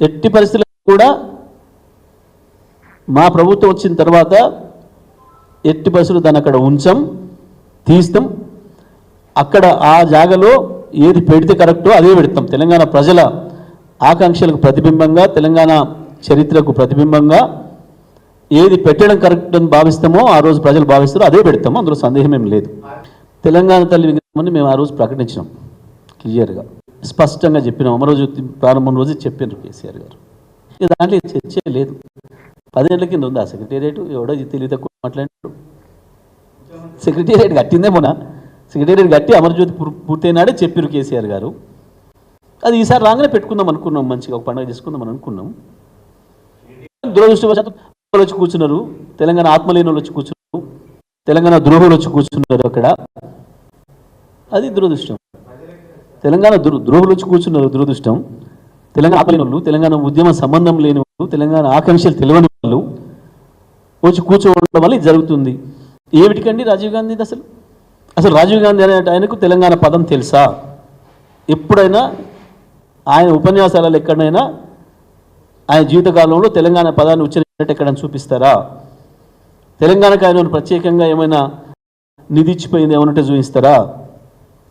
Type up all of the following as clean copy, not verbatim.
ఎట్టి పరిస్థితుల్లో కూడా మా ప్రభుత్వం వచ్చిన తర్వాత ఎట్టి పరిస్థితులు దాన్ని అక్కడ ఉంచాం, తీస్తాం. అక్కడ ఆ జాగలో ఏది పెడితే కరెక్టో అదే పెడతాం. తెలంగాణ ప్రజల ఆకాంక్షలకు ప్రతిబింబంగా, తెలంగాణ చరిత్రకు ప్రతిబింబంగా ఏది పెట్టడం కరెక్ట్ అని భావిస్తామో ఆ రోజు ప్రజలు భావిస్తారో అదే పెడతాము. అందులో సందేహం ఏం లేదు. తెలంగాణ తల్లి విగ్రహాన్ని మేము ఆ రోజు ప్రకటించినాం, క్లియర్గా స్పష్టంగా చెప్పినాం. అమరోజు ప్రారంభం రోజు చెప్పినారు కేసీఆర్ గారు. దాంట్లో చర్చే లేదు. 10 ఏళ్ళ కింద ఉందా సెక్రటేరియట్? ఎవడో తెలివి తక్కువ మాట్లాడినాడు. సెక్రటేరియట్ కట్టిందే మొన్న. సెక్రటేరియట్ కట్టి అమరజ్యోతి పూర్తయినాడే చెప్పారు కేసీఆర్ గారు. అది ఈసారి రాగానే పెట్టుకుందాం అనుకున్నాం, మంచిగా ఒక పండుగ చేసుకుందాం అని అనుకున్నాం. దురదృష్టవశాత్తు వచ్చి కూర్చున్నారు, తెలంగాణ ఆత్మలేని వచ్చి కూర్చున్నారు, తెలంగాణ ద్రోహులు వచ్చి కూర్చున్నారు అక్కడ. అది దురదృష్టం. తెలంగాణ ద్రోహులు వచ్చి కూర్చున్నారు, దురదృష్టం. తెలంగాణ ఆత్మలేని వాళ్ళు, తెలంగాణ ఉద్యమ సంబంధం లేని వాళ్ళు, తెలంగాణ ఆకాంక్షలు తెలియని వాళ్ళు వచ్చి కూర్చోవడం వల్ల ఇది జరుగుతుంది. ఏమిటికండి రాజీవ్ గాంధీ? అసలు రాజీవ్ గాంధీ అనే ఆయనకు తెలంగాణ పదం తెలుసా? ఎప్పుడైనా ఆయన ఉపన్యాసాలలో ఎక్కడైనా ఆయన జీవితకాలంలో తెలంగాణ పదాన్ని ఉచ్చరించినట్టు ఎక్కడైనా చూపిస్తారా? తెలంగాణకు ఆయన ప్రత్యేకంగా ఏమైనా నిధి ఇచ్చిపోయింది ఏమన్నట్టు చూపిస్తారా?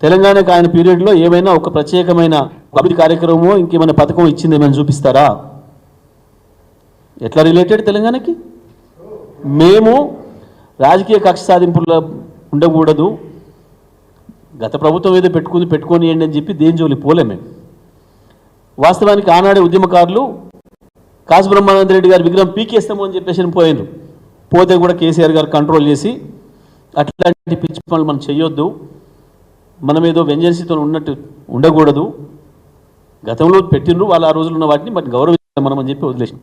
తెలంగాణకు ఆయన పీరియడ్లో ఏమైనా ఒక ప్రత్యేకమైన అభివృద్ధి కార్యక్రమమో ఇంకేమైనా పథకం ఇచ్చింది ఏమైనా చూపిస్తారా? ఎట్లా రిలేటెడ్ తెలంగాణకి? మేము రాజకీయ కక్ష సాధింపుల్లో ఉండకూడదు, గత ప్రభుత్వం ఏదో పెట్టుకొని అని చెప్పి దేని జోలి పోలే. మేము వాస్తవానికి ఆనాడే ఉద్యమకారులు కాసు బ్రహ్మానంద రెడ్డి గారి విగ్రహం పీకేస్తాము అని చెప్పేసి పోయినారు. పోతే కూడా కేసీఆర్ గారు కంట్రోల్ చేసి అట్లాంటి పిచ్చి పనులు మనం చేయొద్దు, మనం ఏదో వెంజెన్సీతో ఉన్నట్టు ఉండకూడదు, గతంలో పెట్టినరు వాళ్ళు ఆ రోజులు ఉన్న వాటిని బట్ గౌరవించాలి మనం అని చెప్పి వదిలేసాం.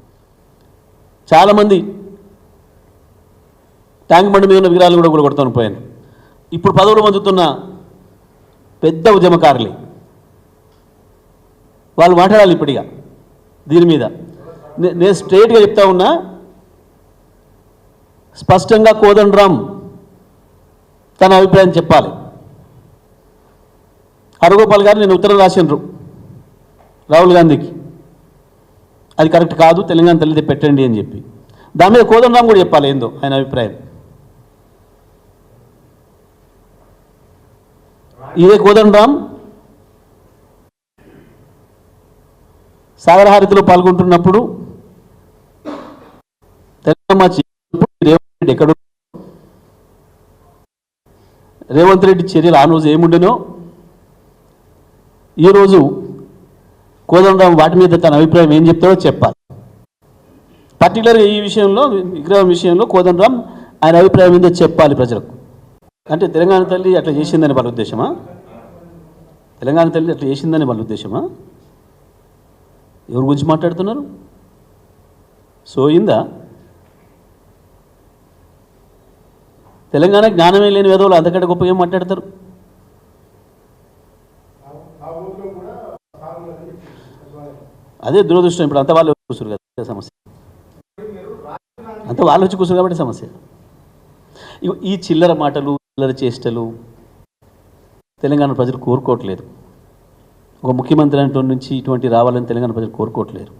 చాలామంది ట్యాంక్ బండి మీద ఉన్న విగ్రహాలు కూడా కొడతాను పోయాను. ఇప్పుడు పదవులు పొందుతున్న పెద్ద ఉద్యమకారులే వాళ్ళు మాట్లాడాలి ఇప్పటిగా దీని మీద. నేను స్ట్రైట్గా చెప్తా ఉన్నా, స్పష్టంగా కోదండరామ్ తన అభిప్రాయం చెప్పాలి. హరగోపాల్ గారు నేను ఉత్తరం రాసినారు రాహుల్ గాంధీకి, అది కరెక్ట్ కాదు, తెలంగాణ తల్లిదే పెట్టండి అని చెప్పి. దాని మీద కోదండరామ్ కూడా చెప్పాలి ఏందో ఆయన అభిప్రాయం. ఇదే కోదండరామ్ సాగరహారతిలో పాల్గొంటున్నప్పుడు రేవంత్ రెడ్డి చర్యలు ఆ రోజు ఏముండెనో ఈరోజు కోదండరామ్ వాటి మీద తన అభిప్రాయం ఏం చెప్తాడో చెప్పాలి. పర్టికులర్గా ఈ విషయంలో, విగ్రహం విషయంలో కోదండరామ్ ఆయన అభిప్రాయం ఏందో చెప్పాలి ప్రజలకు. అంటే తెలంగాణ తల్లి అట్లా చేసిందని వాళ్ళ ఉద్దేశమా? తెలంగాణ తల్లి అట్లా చేసిందని వాళ్ళ ఉద్దేశమా? ఎవరి గురించి మాట్లాడుతున్నారు? సోయిందా? తెలంగాణ జ్ఞానమే లేని వేదవులు అంతకంటే గొప్పగా ఏం మాట్లాడతారు? అదే దురదృష్టం. ఇప్పుడు అంతా వాళ్ళు కూర్చురు కదా సమస్య, అంతా వాళ్ళు వచ్చి కూర్చురు కాబట్టి సమస్య. ఈ చిల్లర మాటలు, చిల్లర చేష్టలు తెలంగాణ ప్రజలు కోరుకోవట్లేదు. ఒక ముఖ్యమంత్రి అంటే నుంచి ఇటువంటి రావాలని తెలంగాణ ప్రజలు కోరుకోవట్లేరు.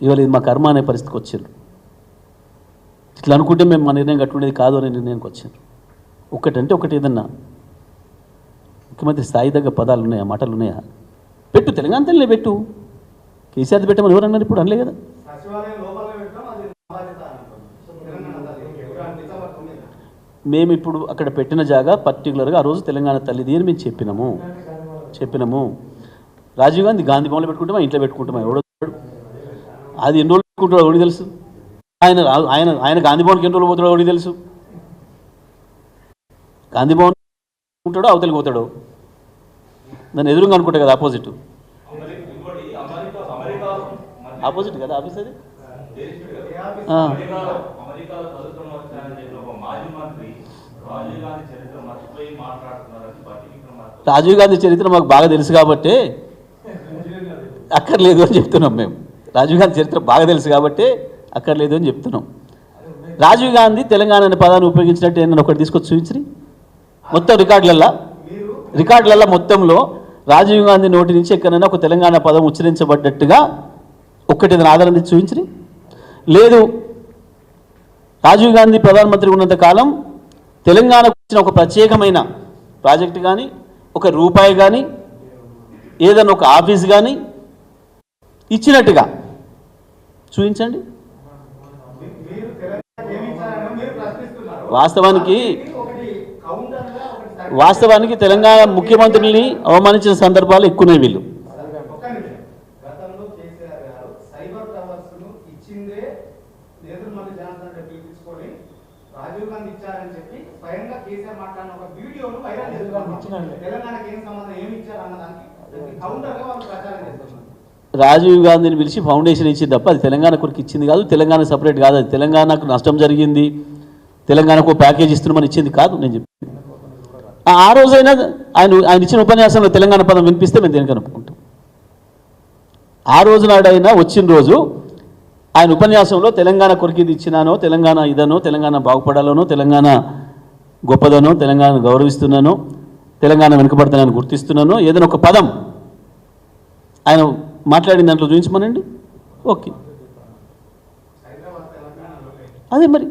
ఇవాళ ఇది మా కర్మ అనే పరిస్థితికి వచ్చారు. ఇట్లా అనుకుంటే మేము మా నిర్ణయం కట్టుకునేది కాదు అనే నిర్ణయానికి వచ్చారు. ఒకటంటే ఒకటి ఏదన్నా ముఖ్యమంత్రి స్థాయి దగ్గర పదాలు ఉన్నాయా, మాటలు ఉన్నాయా? పెట్టు, తెలంగాణ తల్లినే పెట్టు. కేసీఆర్ పెట్టమని ఎవరు అన్నారు? ఇప్పుడు అనలే కదా. మేము ఇప్పుడు అక్కడ పెట్టిన జాగా పర్టికులర్గా ఆ రోజు తెలంగాణ తల్లిది అని మేము చెప్పినాము. రాజీవ్ గాంధీ గాంధీ భవన్లో పెట్టుకుంటామా, ఇంట్లో పెట్టుకుంటామా? ఎవడో అది ఎన్ని రోజులు పెట్టుకుంటాడో ఎవరికి తెలుసు? ఆయన ఆయన ఆయన గాంధీ భవన్కి ఎన్ని రోజులు పోతాడో ఎవరికి తెలుసు? గాంధీ భవన్ ఉంటాడో అవతలికి పోతాడో, దాన్ని ఎదురుగా అనుకుంటా కదా, ఆపోజిట్ కదా ఆఫీస్ అది. రాజీవ్ గాంధీ చరిత్ర మాకు బాగా తెలుసు కాబట్టి అక్కర్లేదు అని చెప్తున్నాం. మేము రాజీవ్ గాంధీ చరిత్ర బాగా తెలుసు కాబట్టి అక్కర్లేదు అని చెప్తున్నాం. రాజీవ్ గాంధీ తెలంగాణ అనే పదాన్ని ఉపయోగించినట్టు ఏమన్నా ఒకటి తీసుకొచ్చి చూపించి మొత్తం రికార్డులల్లో మొత్తంలో రాజీవ్ గాంధీ నోటి నుంచి ఎక్కడైనా ఒక తెలంగాణ పదం ఉచ్చరించబడ్డట్టుగా ఒక్కటి ఏదైనా ఆధారం తెచ్చి చూపించని లేదు. రాజీవ్ గాంధీ ప్రధానమంత్రి ఉన్నంత కాలం తెలంగాణకు వచ్చిన ఒక ప్రత్యేకమైన ప్రాజెక్టు కానీ, ఒక రూపాయి కానీ, ఏదైనా ఒక ఆఫీస్ కానీ ఇచ్చినట్టుగా చూపించండి. వాస్తవానికి తెలంగాణ ముఖ్యమంత్రుల్ని అవమానించిన సందర్భాలు ఎక్కువనే వీళ్ళు. రాజీవ్ గాంధీ ఇచ్చారని చెప్పి స్వయంగా కేసీఆర్ మాట్లాడిన ఒక వీడియోను వైరల్ చేస్తున్నారు. తెలంగాణకి ఏం సంబంధం, ఏమి ఇచ్చారన్న దానికి కౌంటర్గా వాళ్ళు ప్రచారం చేస్తున్నారు. రాజీవ్ గాంధీని పిలిచి ఫౌండేషన్ ఇచ్చింది తప్ప అది తెలంగాణ కొరకు ఇచ్చింది కాదు, తెలంగాణ సపరేట్ కాదు. అది తెలంగాణకు నష్టం జరిగింది, తెలంగాణకు ప్యాకేజ్ ఇస్తున్నామని ఇచ్చింది కాదు. నేను చెప్పి ఆ రోజైనా ఆయన ఇచ్చిన ఉపన్యాసంలో తెలంగాణ పదం వినిపిస్తే మేము దేనికి అనుకుంటాం. ఆ రోజు నాడైనా వచ్చిన రోజు ఆయన ఉపన్యాసంలో తెలంగాణ కొరకు ఇది ఇచ్చినానో, తెలంగాణ ఇదనో, తెలంగాణ బాగుపడాలనో, తెలంగాణ గొప్పదనో, తెలంగాణ గౌరవిస్తున్నానో, తెలంగాణ వెనుకబడతానని గుర్తిస్తున్నానో ఏదైనా ఒక పదం ఆయన మాట్లాడిన దాంట్లో చూపించమనండి. ఓకే, అదే మరి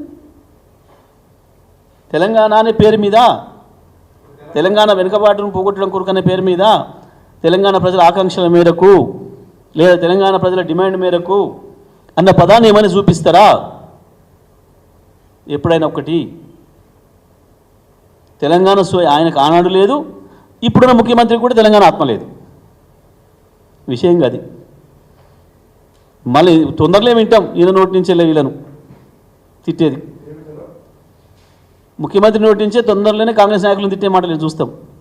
తెలంగాణ అనే పేరు మీద, తెలంగాణ వెనుకబాటును పోగొట్టడం కొరకు అనే పేరు మీద, తెలంగాణ ప్రజల ఆకాంక్షల మేరకు లేదా తెలంగాణ ప్రజల డిమాండ్ మేరకు అన్న పదాన్ని ఏమైనా చూపిస్తారా? ఎప్పుడైనా ఒకటి తెలంగాణ ఆయనకు ఆనాడు లేదు, ఇప్పుడున్న ముఖ్యమంత్రికి కూడా తెలంగాణ ఆత్మ లేదు. విషయం కాదు. మళ్ళీ తొందరలో వింటాం ఈయన నోటి నుంచే వీళ్ళను తిట్టేది. ముఖ్యమంత్రి నోటి నుంచే తొందరలోనే కాంగ్రెస్ నాయకులను తిట్టే మాటలు చూస్తాం.